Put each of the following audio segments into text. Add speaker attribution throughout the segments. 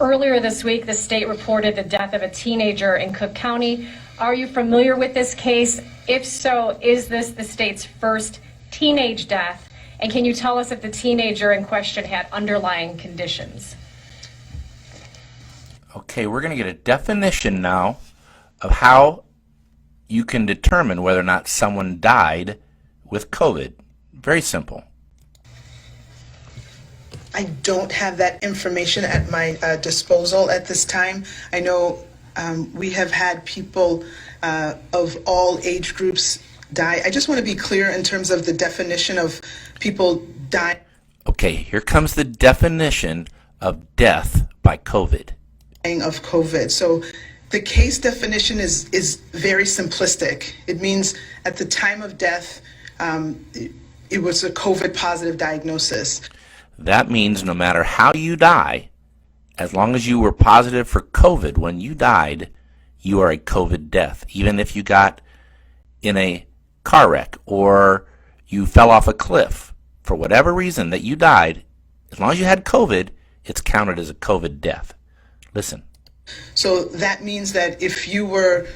Speaker 1: Earlier this week, the state reported the death of a teenager in Cook County. Are you familiar with this case? If so, is this the state's first teenage death? And can you tell us if the teenager in question had underlying conditions?
Speaker 2: Okay, we're going to get a definition now of how you can determine whether or not someone died with COVID. Very simple.
Speaker 3: I don't have that information at my disposal at this time. I know we have had people of all age groups die. I just want to be clear in terms of the definition of people dying.
Speaker 2: Okay, here comes the definition of death by COVID.
Speaker 3: Of COVID. So the case definition is very simplistic. It means at the time of death, it was a COVID positive diagnosis.
Speaker 2: That means no matter how you die, as long as you were positive for COVID when you died, you are a COVID death. Even if you got in a car wreck or you fell off a cliff, for whatever reason that you died, as long as you had COVID, it's counted as a COVID death. Listen.
Speaker 3: So that means that if you were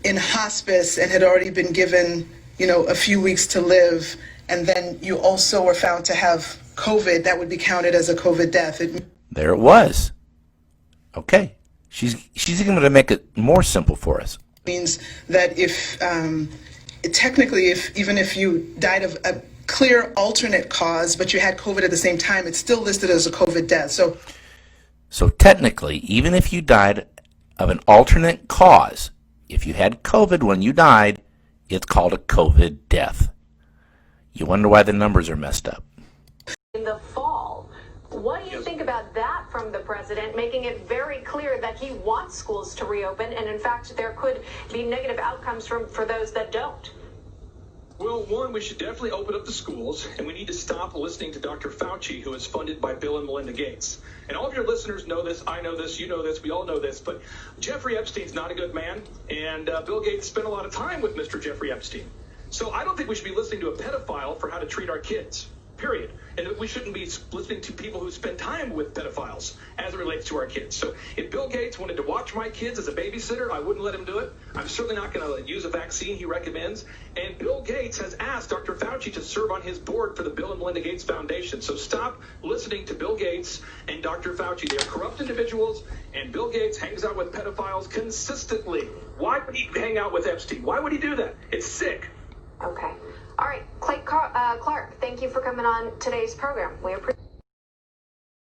Speaker 3: in hospice and had already been given, a few weeks to live, and then you also were found to have COVID, that would be counted as a COVID death.
Speaker 2: There it was. Okay. She's even going to make it more simple for us.
Speaker 3: Means that if technically, even if you died of a clear alternate cause, but you had COVID at the same time, it's still listed as a COVID death.
Speaker 2: So technically, even if you died of an alternate cause, if you had COVID when you died, it's called a COVID death. You wonder why the numbers are messed up.
Speaker 4: In the fall, what do you think about that from the president, making it very clear that he wants schools to reopen, and in fact there could be negative outcomes for those that don't?
Speaker 5: Well, one, we should definitely open up the schools, and we need to stop listening to Dr. Fauci, who is funded by Bill and Melinda Gates. And all of your listeners know this, I know this, you know this, we all know this, but Jeffrey Epstein's not a good man, and Bill Gates spent a lot of time with Mr. Jeffrey Epstein. So I don't think we should be listening to a pedophile for how to treat our kids, period. And we shouldn't be listening to people who spend time with pedophiles as it relates to our kids. So if Bill Gates wanted to watch my kids as a babysitter, I wouldn't let him do it. I'm certainly not going to use a vaccine he recommends. And Bill Gates has asked Dr. Fauci to serve on his board for the Bill and Melinda Gates Foundation. So stop listening to Bill Gates and Dr. Fauci. They are corrupt individuals, and Bill Gates hangs out with pedophiles consistently. Why would he hang out with Epstein? Why would he do that? It's sick.
Speaker 4: Okay. All right. Clark, thank you for coming on today's program. We appreciate it.